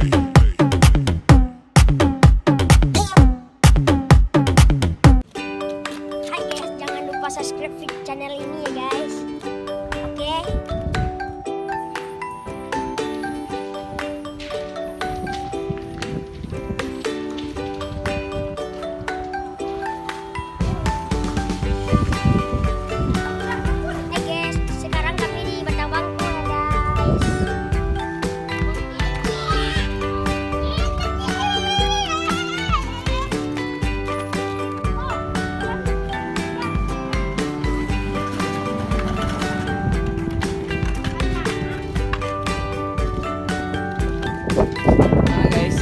Hai guys, jangan lupa subscribe channel ini ya guys. Oke. Hai guys, sekarang kami di Batavangko ya guys. Nah guys,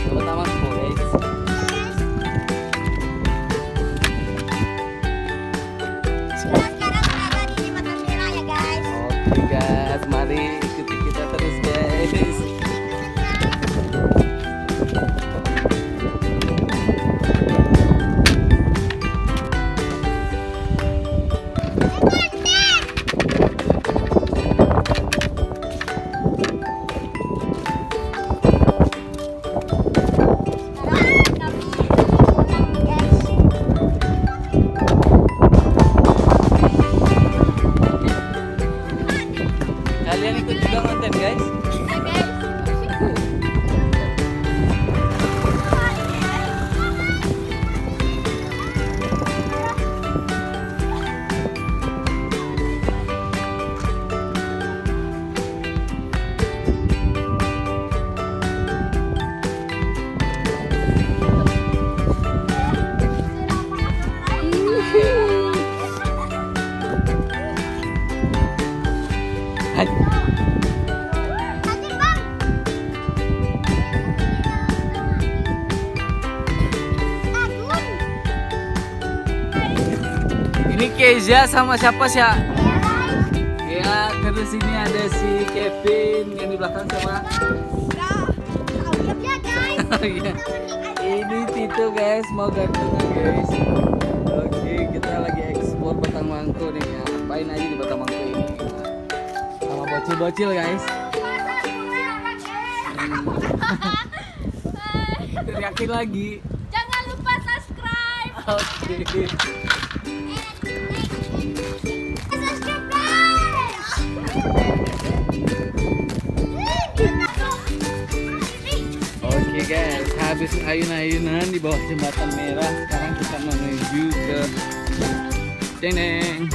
selamat tamat po guys. Sekarang berada di Mata Merah ya guys. Oke guys, mari ikuti kita terus guys. Kalian ikut juga konten guys. Hai. Ini Keza sama siapa sih ya? Ya, terus ini ada si Kevin yang di belakang sama. Oh, iya. Ini Tito guys, mau gantungan guys. Oke, kita lagi ekspor Batavangko nih ya. Ngapain aja di Batavangko ini? Sama bocil-bocil guys. Teriakin lagi. Jangan lupa subscribe. Oke. Subscribe guys. Oke guys, habis ayun-ayunan di bawah jembatan merah, sekarang kita menuju ke Deneng.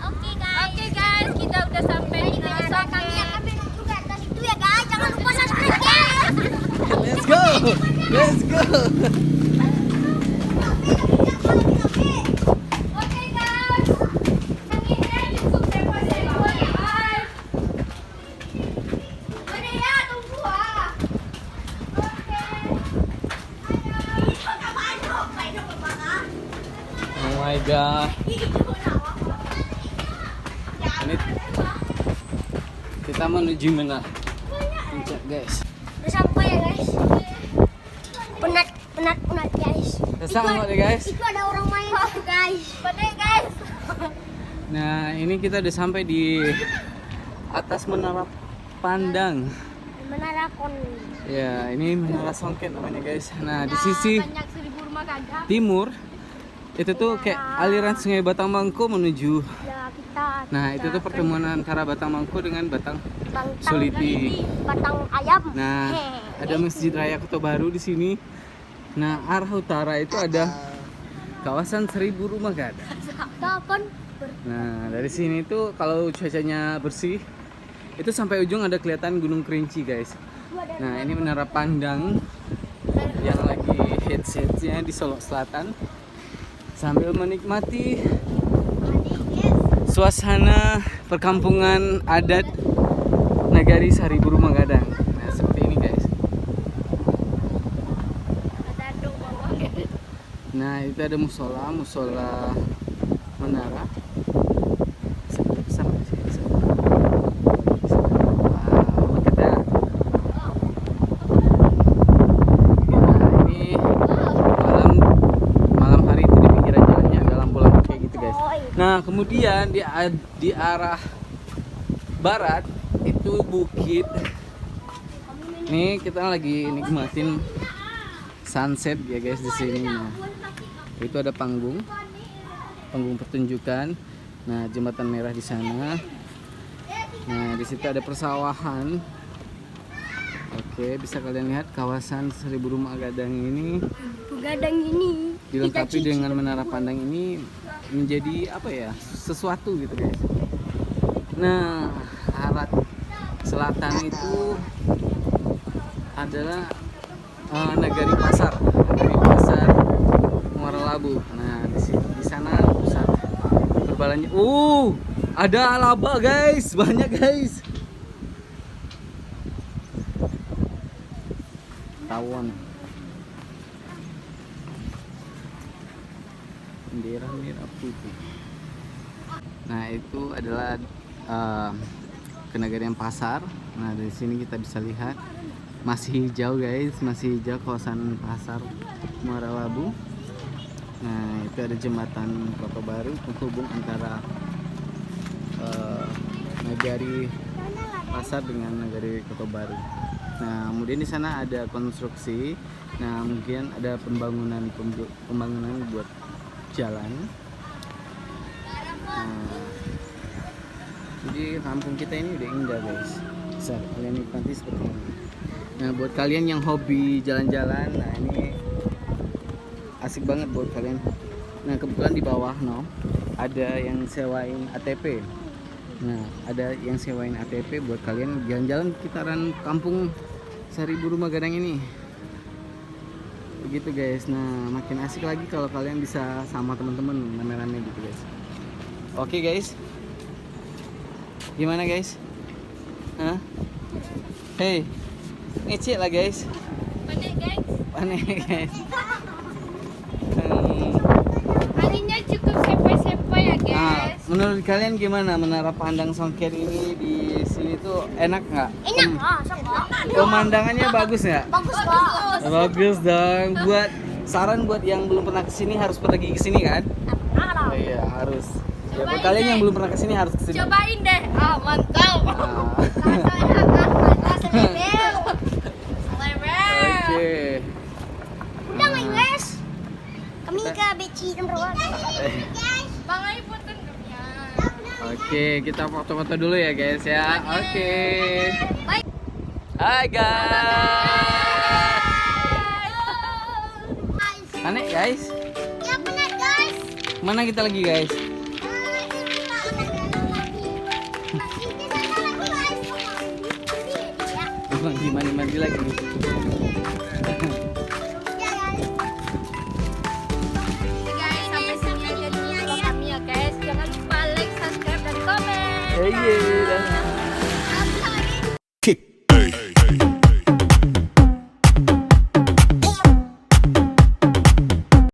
Oke guys, kita udah sampai di Menara Sonken. Juga atas itu ya guys, jangan lupa subscribe guys. Let's go, let's go. Oke guys, ini cukup sampai bye. Mana ya tunggu ah. Oh my god. Ini kita menuju mana? Puncak guys. Udah sampai ya guys. Penat guys. Udah sampai deh guys. Itu ada orang main tuh guys. Penat guys. Nah ini kita udah sampai di atas Menara Pandang. Menara Kon. Ya ini Menara Sonken namanya guys. Nah di sisi Banyak 1000 rumah gajah. timur itu tuh kayak aliran sungai Batavangko menuju. Ya kita. Nah itu tuh pertemuan antara Batavangko dengan Batang Bantang Suliti. Batang ayam. Nah ada Masjid Raya Kota Baru di sini. Nah arah utara itu ada kawasan 1000 rumah gajah. Kan Nah dari sini tuh kalau cuacanya bersih itu sampai ujung ada kelihatan Gunung Kerinci guys. Nah ini menara pandang yang lagi hits-hitsnya di Solok Selatan, sambil menikmati suasana perkampungan adat Nagari Sari Buru Magadang. Nah seperti ini guys. Nah itu ada musola menara. Nah kemudian di arah barat itu bukit. Nih kita lagi nikmatin sunset ya guys di sini. Nah, itu ada panggung pertunjukan. Nah jembatan merah di sana. Nah di situ ada persawahan. Oke, bisa kalian lihat kawasan Sari Buru Magadang ini. Dilengkapi dengan menara pandang ini menjadi apa ya, sesuatu gitu guys. Nah arah selatan itu adalah Nagari Pasar Muara Labu. Nah di sana pusat berbelanja. Ada laba guys, banyak guys. Tawon. Bendera merah putih. Nah itu adalah Kenagarian Pasar. Nah dari sini kita bisa lihat masih hijau guys, masih hijau kawasan pasar Muara Labu. Nah itu ada jembatan Kota Baru penghubung antara Nagari Pasar dengan Nagari Kota Baru. Nah kemudian di sana ada konstruksi. Nah mungkin ada pembangunan buat jalan. Nah, jadi kampung kita ini udah indah guys, bisa kalian nikmati seperti ini. Nah buat kalian yang hobi jalan-jalan, nah ini asik banget buat kalian. Nah kebetulan di bawah ada yang sewain ATP. Nah ada yang sewain ATP buat kalian jalan-jalan sekitaran kampung Sari Buru Magadang ini. Begitu guys. Nah makin asik lagi kalau kalian bisa sama teman-teman rame-rame gitu guys. Oke guys, gimana guys? Hah? Hey, ngecek lah guys. Panik guys. Anginnya cukup sepoi-sepoi ya guys. Nah, menurut kalian gimana menara pandang Songket ini di sini tuh enak nggak? Enak. Pemandangannya bagus nggak? Bagus kok. Bagus dong. Buat saran buat yang belum pernah kesini harus pergi kesini kan? Oh, iya harus. Ya, buat kalian yang belum pernah kesini harus kesini. Cobain deh. Mantap. Oke. Udah main guys. Kami ke Beci nomor 1. Bang Ai fotoin ya. Oke, kita foto-foto dulu ya guys ya. Oke. Bye. Hai guys. Aneh guys. Ya benar guys. Mana kita lagi guys? Mandi lagi nih. Guys, sampai sini aja dulu vlog kami ya guys. Jangan lupa like, subscribe, dan komen. Iya.